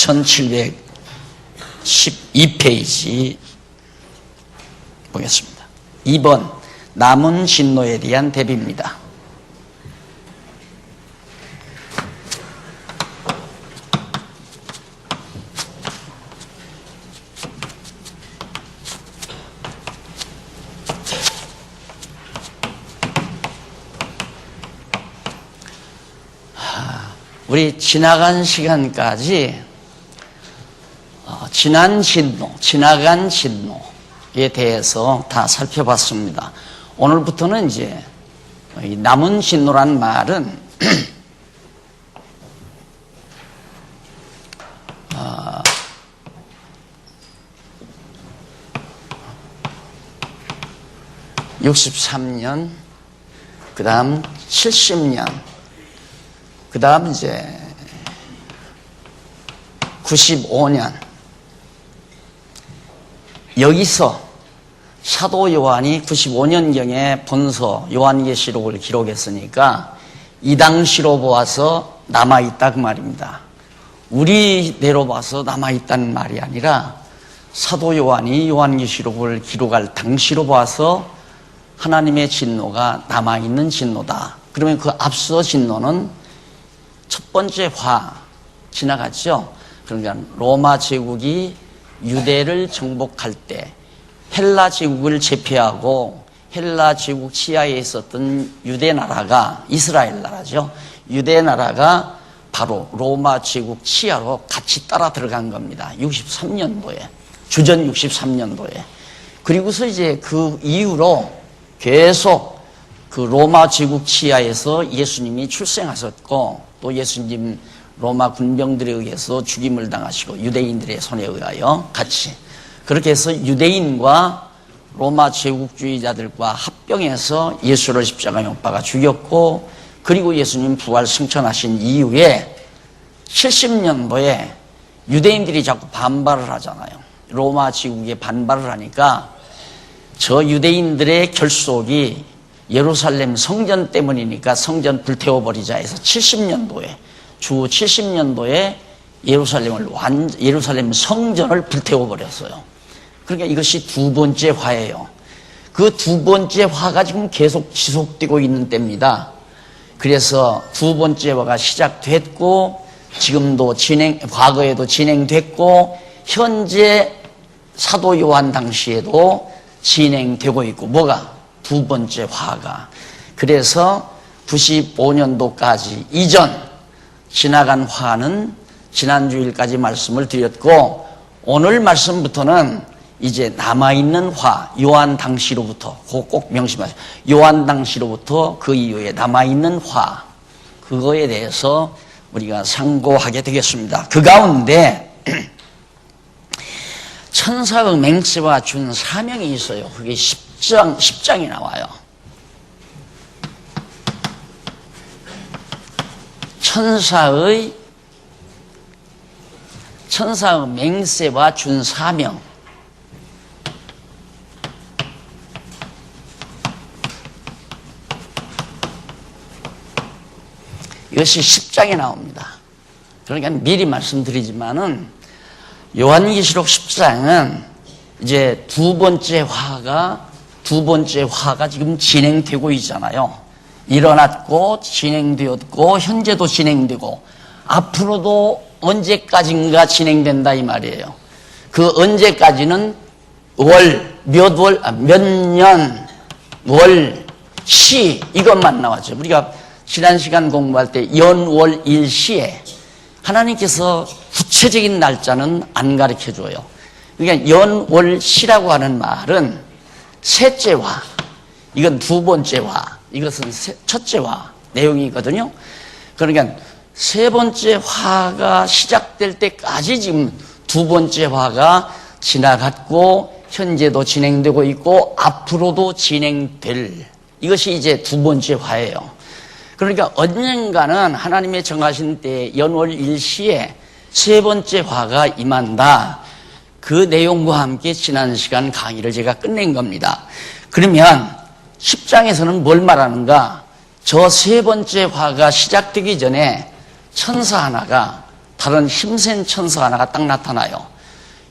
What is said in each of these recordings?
2712페이지 보겠습니다. 2번 남은 진노에 대한 대비입니다. 우리 지나간 시간까지 지난 진노, 지나간 진노에 대해서 다 살펴봤습니다. 오늘부터는 이제 남은 진노란 말은 (63년) 그 다음 (70년) 그 다음 이제 95년. 여기서 사도 요한이 95년경에 본서 요한계시록을 기록했으니까 이 당시로 보아서 남아있다 그 말입니다. 우리대로 봐서 남아있다는 말이 아니라 사도 요한이 요한계시록을 기록할 당시로 봐서 하나님의 진노가 남아있는 진노다. 그러면 그 앞서 진노는 첫 번째 화 지나갔죠. 그러니까 로마 제국이 유대를 정복할 때 헬라 제국을 제패하고 헬라 제국 치하에 있었던 유대 나라가 이스라엘 나라죠. 유대 나라가 바로 로마 제국 치하로 같이 따라 들어간 겁니다. 63년도에 주전 63년도에. 그리고서 이제 그 이후로 계속 그 로마 제국 치하에서 예수님이 출생하셨고 또 예수님 로마 군병들에 의해서 죽임을 당하시고 유대인들의 손에 의하여 같이 그렇게 해서 유대인과 로마 제국주의자들과 합병해서 예수를 십자가에 못 박아 죽였고 그리고 예수님 부활 승천하신 이후에 70년도에 유대인들이 자꾸 반발을 하잖아요. 로마 제국에 반발을 하니까 저 유대인들의 결속이 예루살렘 성전 때문이니까 성전 불태워버리자 해서 70년도에 주 70년도에 예루살렘 성전을 불태워버렸어요. 그러니까 이것이 두 번째 화예요. 그 두 번째 화가 지금 계속 지속되고 있는 때입니다. 그래서 두 번째 화가 시작됐고 지금도 과거에도 진행됐고 현재 사도 요한 당시에도 진행되고 있고 뭐가? 두 번째 화가. 그래서 95년도까지 이전 지나간 화는 지난주일까지 말씀을 드렸고 오늘 말씀부터는 이제 남아있는 화, 요한 당시로부터 꼭 명심하세요. 요한 당시로부터 그 이후에 남아있는 화, 그거에 대해서 우리가 상고하게 되겠습니다. 그 가운데 천사의 맹세와 준 사명이 있어요. 그게 10장이 나와요. 천사의 맹세와 준 사명. 이것이 10장에 나옵니다. 그러니까 미리 말씀드리지만은 요한계시록 10장은 이제 두 번째 화가 지금 진행되고 있잖아요. 일어났고 진행되었고 현재도 진행되고 앞으로도 언제까지인가 진행된다 이 말이에요. 그 언제까지는 몇 년, 월, 시 이것만 나왔죠. 우리가 지난 시간 공부할 때 연, 월, 일, 시에 하나님께서 구체적인 날짜는 안 가르쳐줘요. 그러니까 연, 월, 시라고 하는 말은 셋째 화, 이건 두 번째 화, 이것은 첫째 화 내용이거든요. 그러니까 세 번째 화가 시작될 때까지 지금 두 번째 화가 지나갔고 현재도 진행되고 있고 앞으로도 진행될 이것이 이제 두 번째 화예요. 그러니까 언젠가는 하나님의 정하신 때 연월 일시에 세 번째 화가 임한다. 그 내용과 함께 지난 시간 강의를 제가 끝낸 겁니다. 그러면 10장에서는 뭘 말하는가? 저 세 번째 화가 시작되기 전에 천사 하나가 다른 힘센 천사 하나가 딱 나타나요.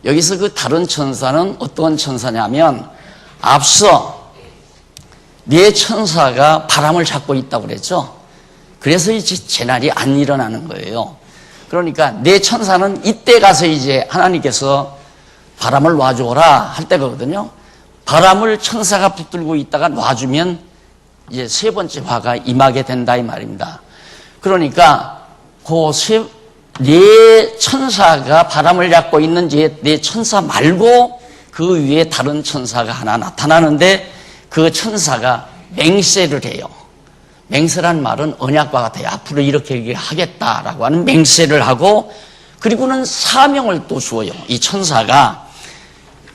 여기서 그 다른 천사는 어떤 천사냐면 앞서 네 천사가 바람을 잡고 있다고 그랬죠. 그래서 이제 재난이 안 일어나는 거예요. 그러니까 네 천사는 이때 가서 이제 하나님께서 바람을 놔줘라 할 때거든요. 바람을 천사가 붙들고 있다가 놔주면 이제 세 번째 화가 임하게 된다 이 말입니다. 그러니까 네 천사가 바람을 잡고 있는 네 천사 말고 그 위에 다른 천사가 하나 나타나는데 그 천사가 맹세를 해요. 맹세란 말은 언약과 같아요. 앞으로 이렇게 하겠다라고 하는 맹세를 하고, 그리고는 사명을 또 주어요. 이 천사가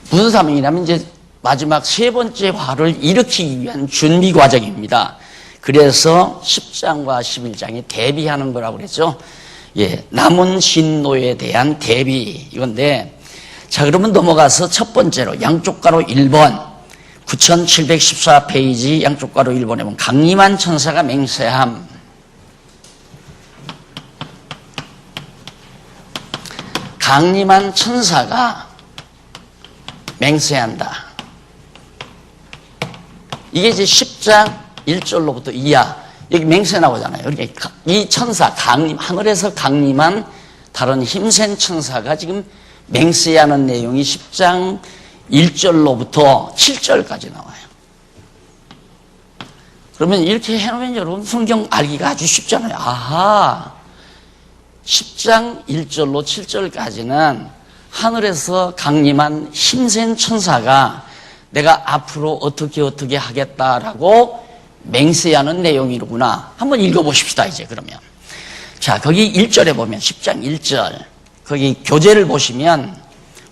무슨 사명이냐면 이제 마지막 세 번째 화를 일으키기 위한 준비 과정입니다. 그래서 10장과 11장이 대비하는 거라고 그랬죠. 예, 남은 진노에 대한 대비 이건데, 자 그러면 넘어가서 첫 번째로 양쪽 가로 1번 9714페이지 양쪽 가로 1번에 보면 강림한 천사가 맹세함. 강림한 천사가 맹세한다. 이게 이제 10장 1절로부터 이하 여기 맹세 나오잖아요. 그러니까 이 천사 하늘에서 강림한 다른 힘센 천사가 지금 맹세하는 내용이 10장 1절로부터 7절까지 나와요. 그러면 이렇게 해놓으면 여러분 성경 알기가 아주 쉽잖아요. 아하, 10장 1절로 7절까지는 하늘에서 강림한 힘센 천사가 내가 앞으로 어떻게 하겠다라고 맹세하는 내용이로구나. 한번 읽어보십시다 이제 그러면. 자 거기 1절에 보면 10장 1절 거기 교재를 보시면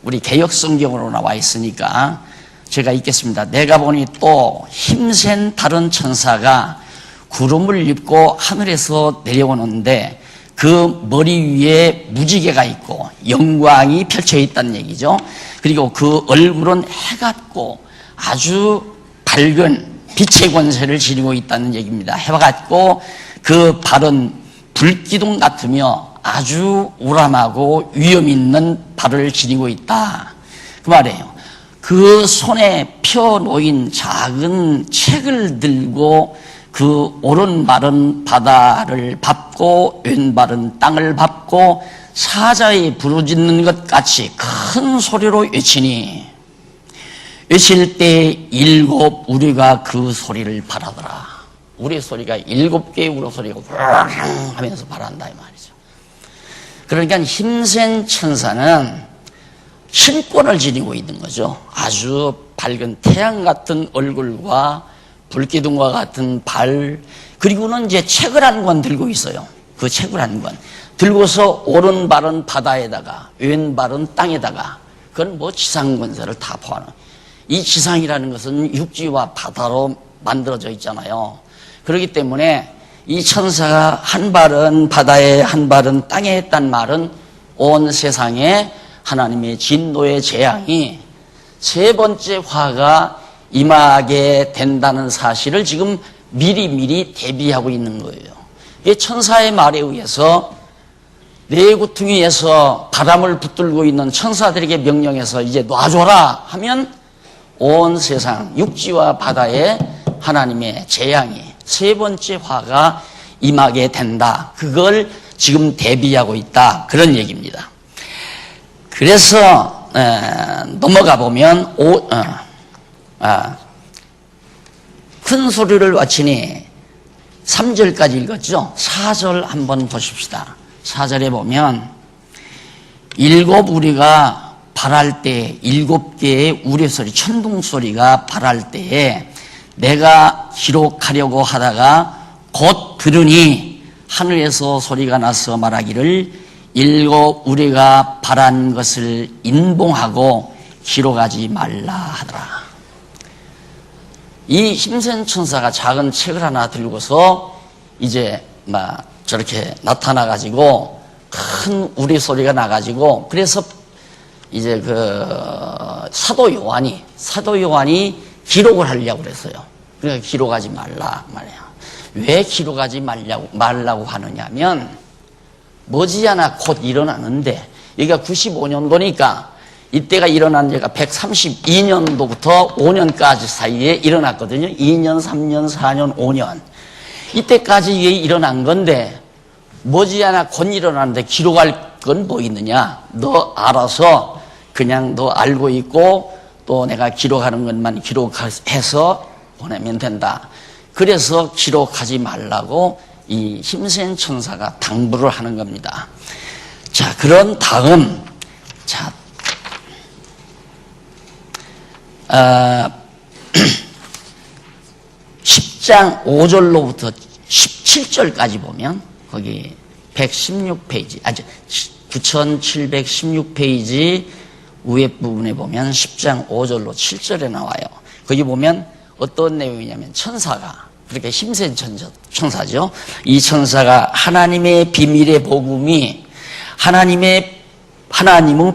우리 개역성경으로 나와 있으니까 제가 읽겠습니다. 내가 보니 또 힘센 다른 천사가 구름을 입고 하늘에서 내려오는데 그 머리 위에 무지개가 있고 영광이 펼쳐 있다는 얘기죠. 그리고 그 얼굴은 해 같고 아주 밝은 빛의 권세를 지니고 있다는 얘기입니다. 해와 같고 그 발은 불기둥 같으며 아주 우람하고 위험 있는 발을 지니고 있다. 그 말이에요. 그 손에 펴놓인 작은 책을 들고 그 오른발은 바다를 밟고 왼발은 땅을 밟고 사자의 부르짖는 것 같이 큰 소리로 외치니 외칠 때 7 우리가 그 소리를 바라더라. 우리 소리가 7개의 우리 소리가 우렁 하면서 바란다 이 말이죠. 그러니까 힘센 천사는 신권을 지니고 있는 거죠. 아주 밝은 태양 같은 얼굴과 불기둥과 같은 발, 그리고는 이제 책을 한 권 들고 있어요. 그 책을 한 권 들고서 오른발은 바다에다가 왼발은 땅에다가, 그건 뭐 지상권세를 다 포함하는, 이 지상이라는 것은 육지와 바다로 만들어져 있잖아요. 그렇기 때문에 이 천사가 한 발은 바다에 한 발은 땅에 했단 말은 온 세상에 하나님의 진노의 재앙이 세 번째 화가 임하게 된다는 사실을 지금 미리 대비하고 있는 거예요. 이 천사의 말에 의해서 네 구퉁이에서 바람을 붙들고 있는 천사들에게 명령해서 이제 놔줘라 하면 온 세상 육지와 바다에 하나님의 재앙이 세 번째 화가 임하게 된다. 그걸 지금 대비하고 있다. 그런 얘기입니다. 그래서 넘어가 보면 큰 소리를 외치니 3절까지 읽었죠. 4절 한번 보십시다. 4절에 보면 7 우리가 발할 때 7개의 우레소리 천둥소리가 발할 때에 내가 기록하려고 하다가 곧 들으니 하늘에서 소리가 나서 말하기를 7 우리가 발한 것을 인봉하고 기록하지 말라 하더라. 이 힘센 천사가 작은 책을 하나 들고서 이제 막 저렇게 나타나가지고 큰 우레소리가 나가지고, 그래서 이제 사도 요한이 기록을 하려고 그랬어요. 그러니까 기록하지 말라 말이에요. 왜 기록하지 말라고 하느냐면 머지않아 곧 일어나는데 여기가 95년도니까 이때가 일어난 지가 132년도부터 5년까지 사이에 일어났거든요. 2년, 3년, 4년, 5년. 이때까지 이게 일어난 건데 머지않아 곧 일어나는데 기록할 건 뭐 있느냐? 너 알아서 그냥 너 알고 있고 또 내가 기록하는 것만 기록해서 보내면 된다. 그래서 기록하지 말라고 이 힘센 천사가 당부를 하는 겁니다. 자, 그런 다음, 자, 10장 5절로부터 17절까지 보면 거기 116페이지, 9716페이지 위에 부분에 보면 10장 5절로 7절에 나와요. 거기 보면 어떤 내용이냐면 천사가, 그렇게 힘센 천사죠. 이 천사가 하나님의 비밀의 복음이 하나님은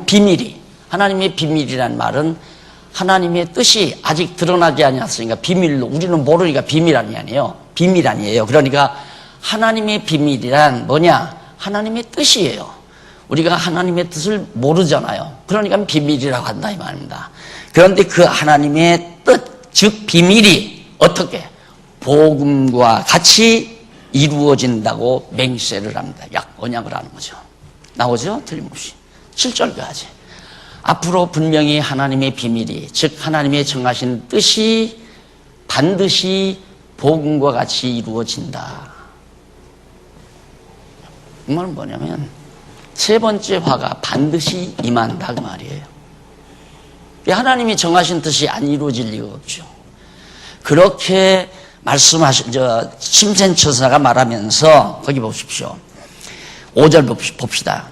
비밀이, 하나님의 비밀이란 말은 하나님의 뜻이 아직 드러나지 않았으니까 비밀로, 우리는 모르니까 비밀 아니에요. 비밀 아니에요. 그러니까 하나님의 비밀이란 뭐냐? 하나님의 뜻이에요. 우리가 하나님의 뜻을 모르잖아요. 그러니까 비밀이라고 한다 이 말입니다. 그런데 그 하나님의 뜻, 즉 비밀이 어떻게 복음과 같이 이루어진다고 맹세를 합니다. 언약을 하는 거죠. 나오죠? 틀림없이. 7절까지. 앞으로 분명히 하나님의 비밀이, 즉 하나님의 정하신 뜻이 반드시 복음과 같이 이루어진다. 이 말은 뭐냐면 세 번째 화가 반드시 임한다 그 말이에요. 하나님이 정하신 뜻이 안 이루어질 리가 없죠. 그렇게 말씀하신 힘센 천사가 말하면서 거기 보십시오. 5절 봅시다.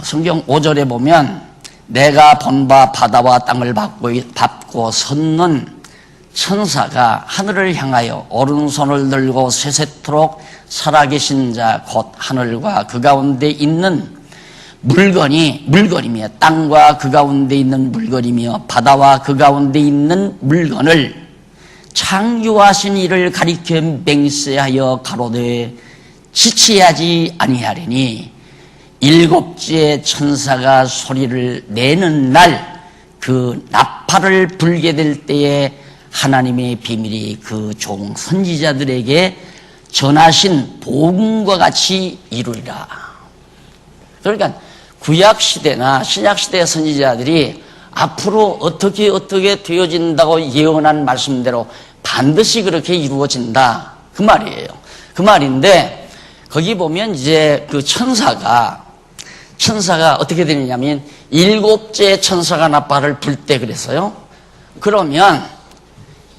성경 5절에 보면 내가 본 바 바다와 땅을 밟고 섰는 천사가 하늘을 향하여 오른손을 들고 세세토록 살아계신 자 곧 하늘과 그 가운데 있는 물건이며 땅과 그 가운데 있는 물건이며 바다와 그 가운데 있는 물건을 창조하신 이를 가리켜 맹세하여 가로되 지체하지 아니하리니 일곱째 천사가 소리를 내는 날 그 나팔을 불게 될 때에 하나님의 비밀이 그 종 선지자들에게 전하신 복음과 같이 이루리라. 그러니까 구약시대나 신약시대 선지자들이 앞으로 어떻게 되어진다고 예언한 말씀대로 반드시 그렇게 이루어진다 그 말이에요. 그 말인데 거기 보면 이제 그 천사가 어떻게 되느냐면 일곱째 천사가 나팔을 불 때 그랬어요. 그러면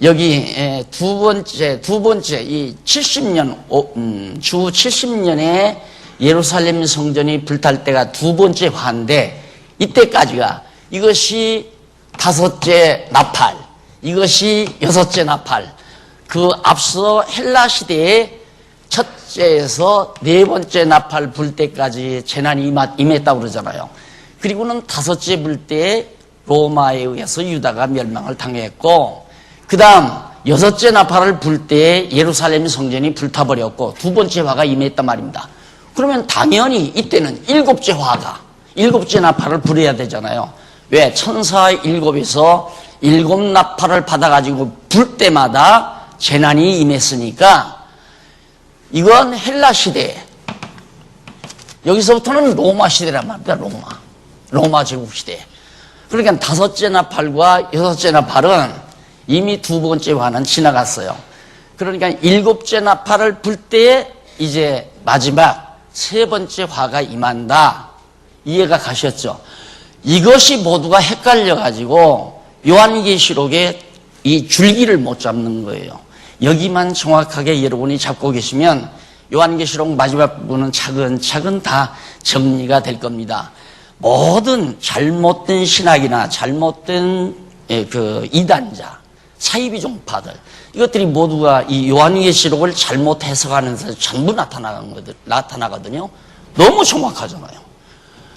여기 두 번째 이 70년 주 70년에 예루살렘 성전이 불탈 때가 두 번째 화인데 이때까지가 이것이 다섯째 나팔, 이것이 여섯째 나팔. 그 앞서 헬라 시대에 첫째에서 네 번째 나팔 불 때까지 재난이 임했다고 그러잖아요. 그리고는 다섯째 불 때에 로마에 의해서 유다가 멸망을 당했고, 그 다음 여섯째 나팔을 불 때에 예루살렘 성전이 불타버렸고 두 번째 화가 임했단 말입니다. 그러면 당연히 이때는 일곱째 나팔을 불어야 되잖아요. 왜? 천사 일곱에서 일곱 나팔을 받아가지고 불 때마다 재난이 임했으니까 이건 헬라 시대, 여기서부터는 로마 시대란 말입니다. 로마 제국 시대. 그러니까 다섯째 나팔과 여섯째 나팔은 이미 두 번째 화는 지나갔어요. 그러니까 일곱째 나팔을 불 때에 이제 마지막 세 번째 화가 임한다. 이해가 가셨죠? 이것이 모두가 헷갈려가지고 요한계시록에 이 줄기를 못 잡는 거예요. 여기만 정확하게 여러분이 잡고 계시면 요한계시록 마지막 부분은 차근차근 다 정리가 될 겁니다. 모든 잘못된 신학이나 잘못된 그 이단자, 사이비종파들, 이것들이 모두가 이 요한계시록을 잘못 해석하면서 전부 나타나거든요. 너무 정확하잖아요.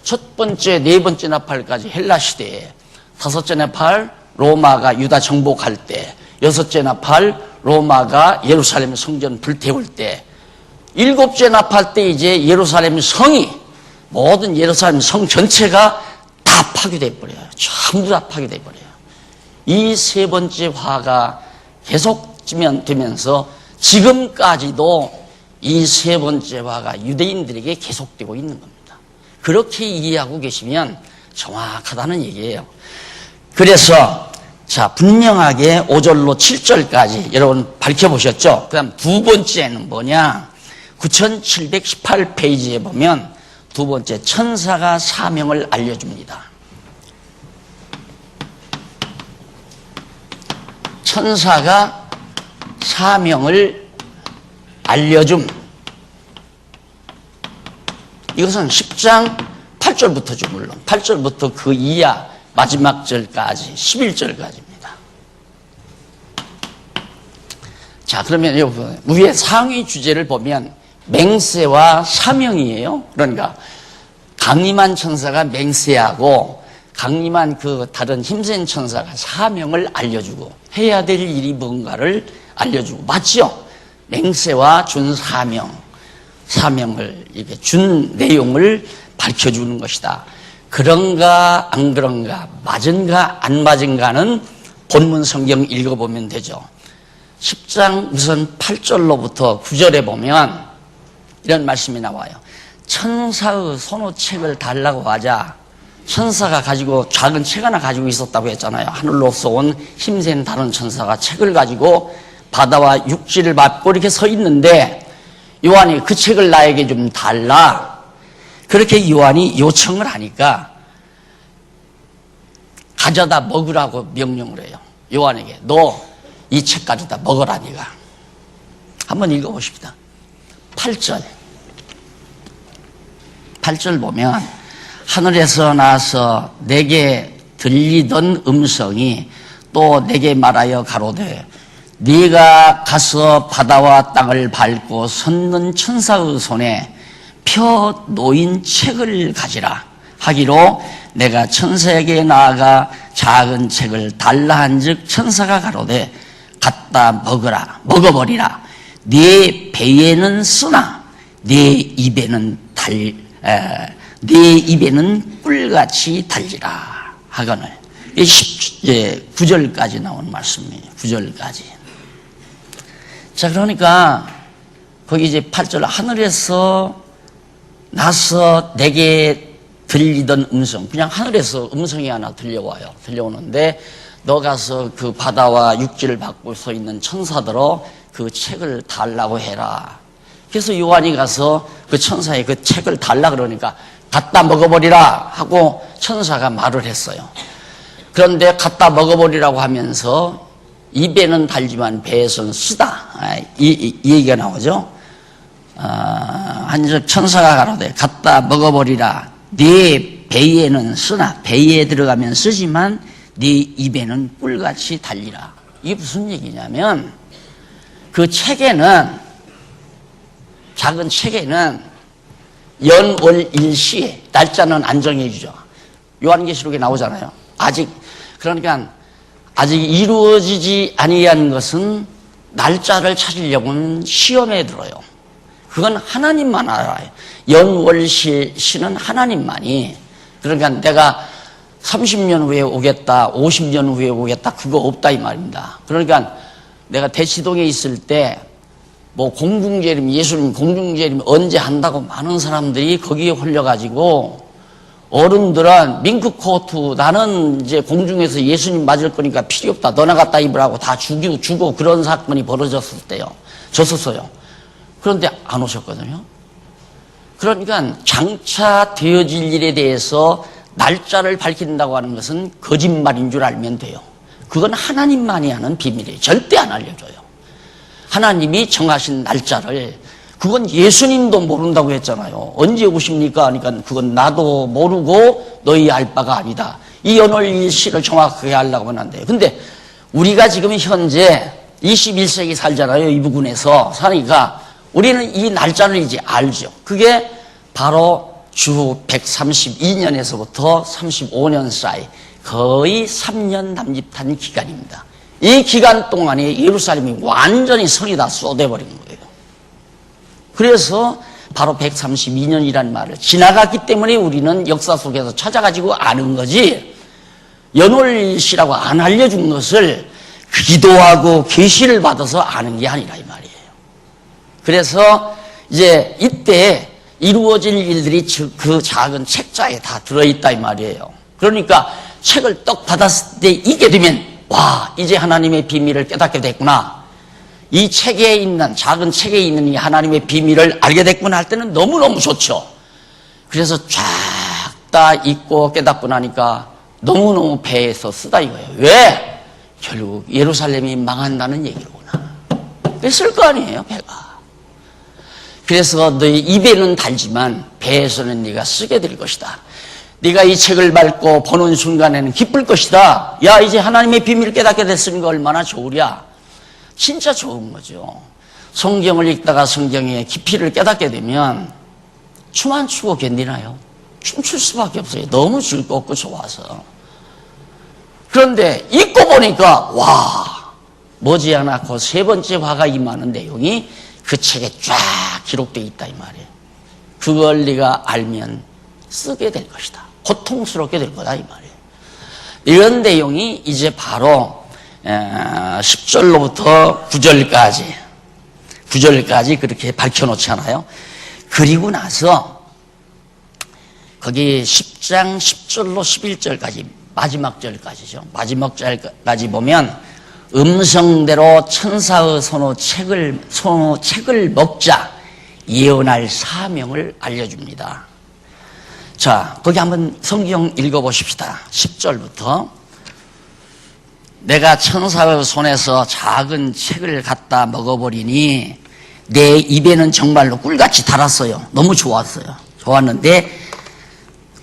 첫 번째, 네 번째 나팔까지 헬라 시대에, 다섯째 나팔 로마가 유다 정복할 때, 여섯째 나팔 로마가 예루살렘 성전 불태울 때, 일곱째 납할 때 이제 예루살렘 성이, 모든 예루살렘 성 전체가 다 파괴돼 버려요. 전부 다 파괴돼 버려요. 이 세 번째 화가 계속 되면서 지금까지도 이 세 번째 화가 유대인들에게 계속되고 있는 겁니다. 그렇게 이해하고 계시면 정확하다는 얘기예요. 그래서 자, 분명하게 5절로 7절까지 여러분 밝혀보셨죠? 그 다음 두 번째는 뭐냐? 9718페이지에 보면 두 번째, 천사가 사명을 알려줍니다. 천사가 사명을 알려줌. 이것은 10장 8절부터죠, 물론. 8절부터 그 이하 마지막 절까지, 11절까지입니다. 자, 그러면 여러분, 위에 상위 주제를 보면 맹세와 사명이에요. 그러니까 강림한 천사가 맹세하고 강림한 그 다른 힘센 천사가 사명을 알려주고 해야 될 일이 뭔가를 알려주고, 맞죠? 맹세와 준 사명을 이렇게 준 내용을 밝혀주는 것이다. 그런가 안 그런가, 맞은가 안 맞은가는 본문 성경 읽어보면 되죠. 10장 우선 8절로부터 9절에 보면 이런 말씀이 나와요. 천사의 손오책을 달라고 하자 천사가 가지고 작은 책 하나 가지고 있었다고 했잖아요. 하늘로서 온 힘센 다른 천사가 책을 가지고 바다와 육지를 밟고 이렇게 서 있는데 요한이 그 책을 나에게 좀 달라. 그렇게 요한이 요청을 하니까 가져다 먹으라고 명령을 해요. 요한에게 너 이 책 가져다 먹어라 네가. 한번 읽어보십시다. 8절 보면 하늘에서 나서 내게 들리던 음성이 또 내게 말하여 가로되 네가 가서 바다와 땅을 밟고 섰는 천사의 손에 펴 놓인 책을 가지라 하기로 내가 천사에게 나아가 작은 책을 달라 한즉 천사가 가로되 갖다 먹어버리라. 네 배에는 쓰나 네 입에는 꿀같이 달리라 하거늘. 9절까지 나온 말씀이에요. 9절까지. 자, 그러니까 거기 이제 8절 하늘에서 나서 내게 들리던 음성, 그냥 하늘에서 음성이 하나 들려와요. 들려오는데 너 가서 그 바다와 육지를 밟고 서 있는 천사들어 그 책을 달라고 해라. 그래서 요한이 가서 그 천사의 그 책을 달라 그러니까 갖다 먹어버리라 하고 천사가 말을 했어요. 그런데 갖다 먹어버리라고 하면서 입에는 달지만 배에서는 쓰다. 이 얘기가 나오죠. 한즉 천사가 가로되 갖다 먹어버리라. 네 배에는 쓰나 배에 들어가면 쓰지만 네 입에는 꿀같이 달리라. 이게 무슨 얘기냐면 그 책에는, 작은 책에는 연월일시에 날짜는 안 정해주죠. 요한계시록에 나오잖아요. 그러니까 아직 이루어지지 아니한 것은 날짜를 찾으려고는 시험에 들어요. 그건 하나님만 알아요. 연월시는 하나님만이. 그러니까 내가 30년 후에 오겠다, 50년 후에 오겠다, 그거 없다 이 말입니다. 그러니까 내가 대치동에 있을 때 뭐 공중재림, 예수님 공중재림 언제 한다고 많은 사람들이 거기에 홀려가지고 어른들은 밍크코트 나는 이제 공중에서 예수님 맞을 거니까 필요 없다, 너나 갖다 입으라고 다 주고 그런 사건이 졌었어요. 그런데 안 오셨거든요. 그러니까 장차 되어질 일에 대해서 날짜를 밝힌다고 하는 것은 거짓말인 줄 알면 돼요. 그건 하나님만이 아는 비밀이에요. 절대 안 알려줘요. 하나님이 정하신 날짜를, 그건 예수님도 모른다고 했잖아요. 언제 오십니까? 하니까 그건 나도 모르고 너희 알 바가 아니다. 이 연월일시를 정확하게 하려고 하면 안 돼요. 근데 우리가 지금 현재 21세기 살잖아요. 이 부근에서 사니까 우리는 이 날짜를 이제 알죠. 그게 바로 주 132년에서부터 35년 사이 거의 3년 남짓한 기간입니다. 이 기간 동안에 예루살렘이 완전히 성이 다 쏟아버린 거예요. 그래서 바로 132년이라는 말을 지나갔기 때문에 우리는 역사 속에서 찾아가지고 아는 거지, 연월일시라고 안 알려준 것을 기도하고 계시를 받아서 아는 게 아니라 이 말이에요. 그래서 이제 이때 이루어질 일들이 그 작은 책자에 다 들어있다 이 말이에요. 그러니까 책을 떡 받았을 때 이게 되면 와, 이제 하나님의 비밀을 깨닫게 됐구나, 이 책에 있는, 작은 책에 있는 이 하나님의 비밀을 알게 됐구나 할 때는 너무너무 좋죠. 그래서 쫙 다 읽고 깨닫고 나니까 너무너무 배에서 쓰다 이거예요. 왜? 결국 예루살렘이 망한다는 얘기로구나. 쓸 거 아니에요, 배가. 그래서 너희 입에는 달지만 배에서는 네가 쓰게 될 것이다. 네가 이 책을 밟고 보는 순간에는 기쁠 것이다. 야, 이제 하나님의 비밀을 깨닫게 됐으니까 얼마나 좋으랴. 진짜 좋은 거죠. 성경을 읽다가 성경의 깊이를 깨닫게 되면 춤 안 추고 견디나요? 춤출 수밖에 없어요. 너무 즐겁고 좋아서. 그런데 읽고 보니까 와, 머지않아 그 세 번째 화가 임하는 내용이 그 책에 쫙 기록되어 있다 이 말이에요. 그걸 네가 알면 쓰게 될 것이다. 고통스럽게 될 거다 이 말이에요. 이런 내용이 이제 바로 10절로부터 9절까지 그렇게 밝혀놓잖아요. 그리고 나서 거기 10장 10절로 11절까지 마지막 절까지죠. 마지막 절까지 보면 음성대로 천사의 손의 책을 먹자 예언할 사명을 알려줍니다. 자, 거기 한번 성경 읽어보십시다. 10절부터 내가 천사의 손에서 작은 책을 갖다 먹어버리니 내 입에는 정말로 꿀같이 달았어요. 너무 좋았는데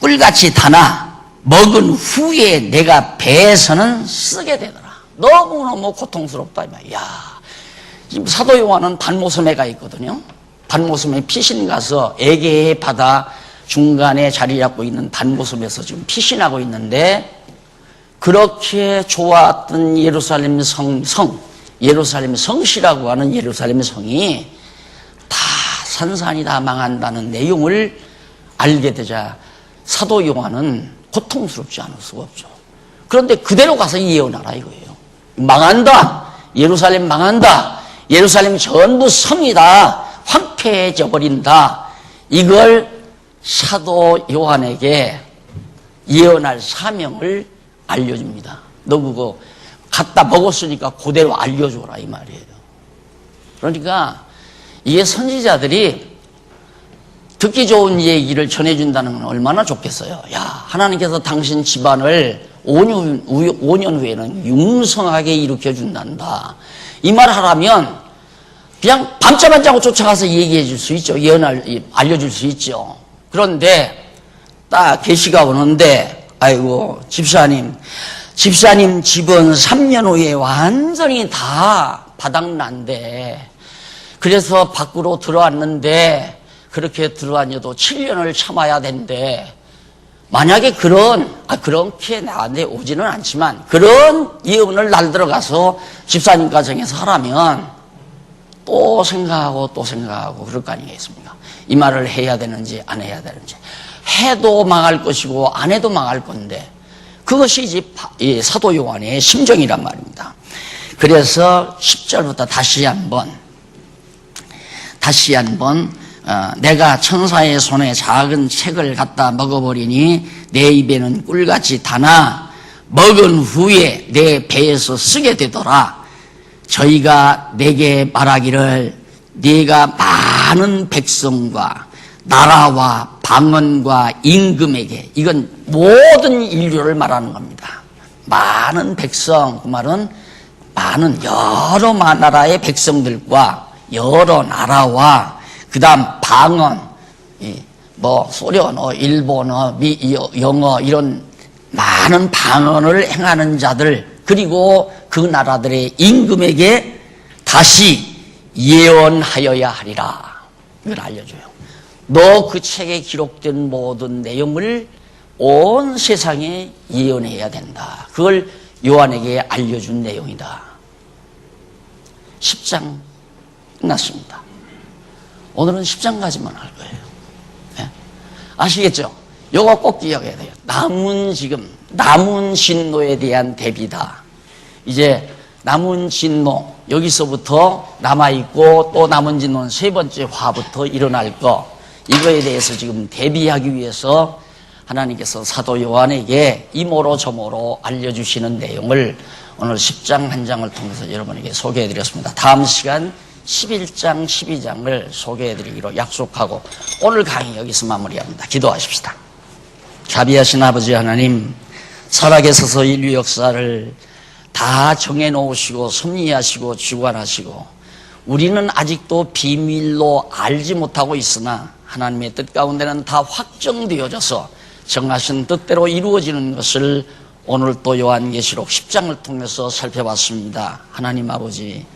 꿀같이 달아 먹은 후에 내가 배에서는 쓰게 되더라. 너무너무 고통스럽다. 야, 지금 사도 요한은 반모섬에가 있거든요. 반모섬에 피신 가서 에게의 바다 중간에 자리 잡고 있는 반모섬에서 지금 피신하고 있는데, 그렇게 좋았던 예루살렘 예루살렘 성시라고 하는 예루살렘 성이 다 산산이 다 망한다는 내용을 알게 되자 사도 요한은 고통스럽지 않을 수가 없죠. 그런데 그대로 가서 예언하라 이거예요. 망한다. 예루살렘 망한다. 예루살렘 전부 성이다. 황폐해져 버린다. 이걸 사도 요한에게 예언할 사명을 알려줍니다. 너 그거 갖다 먹었으니까 그대로 알려줘라 이 말이에요. 그러니까 이게 선지자들이 듣기 좋은 얘기를 전해준다는 건 얼마나 좋겠어요. 야, 하나님께서 당신 집안을 5년 후에는 융성하게 일으켜준단다. 이 말 하라면 그냥 밤잠 안 자고 쫓아가서 얘기해 줄 수 있죠. 알려줄 수 있죠. 그런데 딱 계시가 오는데, 아이고 집사님 집은 3년 후에 완전히 다 바닥난데, 그래서 밖으로 들어왔는데 그렇게 들어왔어도 7년을 참아야 된대. 만약에 그렇게 나한테 오지는 않지만 그런 예언을 날 들어가서 집사님 가정에서 하라면 또 생각하고 그럴 거 아니겠습니까? 이 말을 해야 되는지 안 해야 되는지. 해도 망할 것이고 안 해도 망할 건데, 그것이 이제 사도 요한의 심정이란 말입니다. 그래서 10절부터 다시 한번 내가 천사의 손에 작은 책을 갖다 먹어버리니 내 입에는 꿀같이 다나 먹은 후에 내 배에서 쓰게 되더라. 저희가 내게 말하기를 네가 많은 백성과 나라와 방언과 임금에게, 이건 모든 인류를 말하는 겁니다. 많은 백성, 그 말은 많은 여러 나라의 백성들과 여러 나라와 그 다음 방언, 소련어, 일본어, 영어 이런 많은 방언을 행하는 자들, 그리고 그 나라들의 임금에게 다시 예언하여야 하리라. 이걸 알려줘요. 너 그 책에 기록된 모든 내용을 온 세상에 예언해야 된다. 그걸 요한에게 알려준 내용이다. 10장 끝났습니다. 오늘은 10장까지만 할 거예요. 네? 아시겠죠? 요거 꼭 기억해야 돼요. 남은 진노에 대한 대비다. 이제 남은 진노, 여기서부터 남아있고 또 남은 진노는 세 번째 화부터 일어날 거, 이거에 대해서 지금 대비하기 위해서 하나님께서 사도 요한에게 이모로 저모로 알려주시는 내용을 오늘 10장 한 장을 통해서 여러분에게 소개해드렸습니다. 다음 시간 11장, 12장을 소개해드리기로 약속하고 오늘 강의 여기서 마무리합니다. 기도하십시다. 자비하신 아버지 하나님, 살아계셔서 인류 역사를 다 정해놓으시고 섭리하시고 주관하시고 우리는 아직도 비밀로 알지 못하고 있으나 하나님의 뜻 가운데는 다 확정되어져서 정하신 뜻대로 이루어지는 것을 오늘 또 요한계시록 10장을 통해서 살펴봤습니다. 하나님 아버지,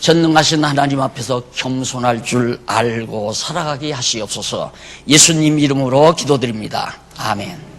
전능하신 하나님 앞에서 겸손할 줄 알고 살아가게 하시옵소서. 예수님 이름으로 기도드립니다. 아멘.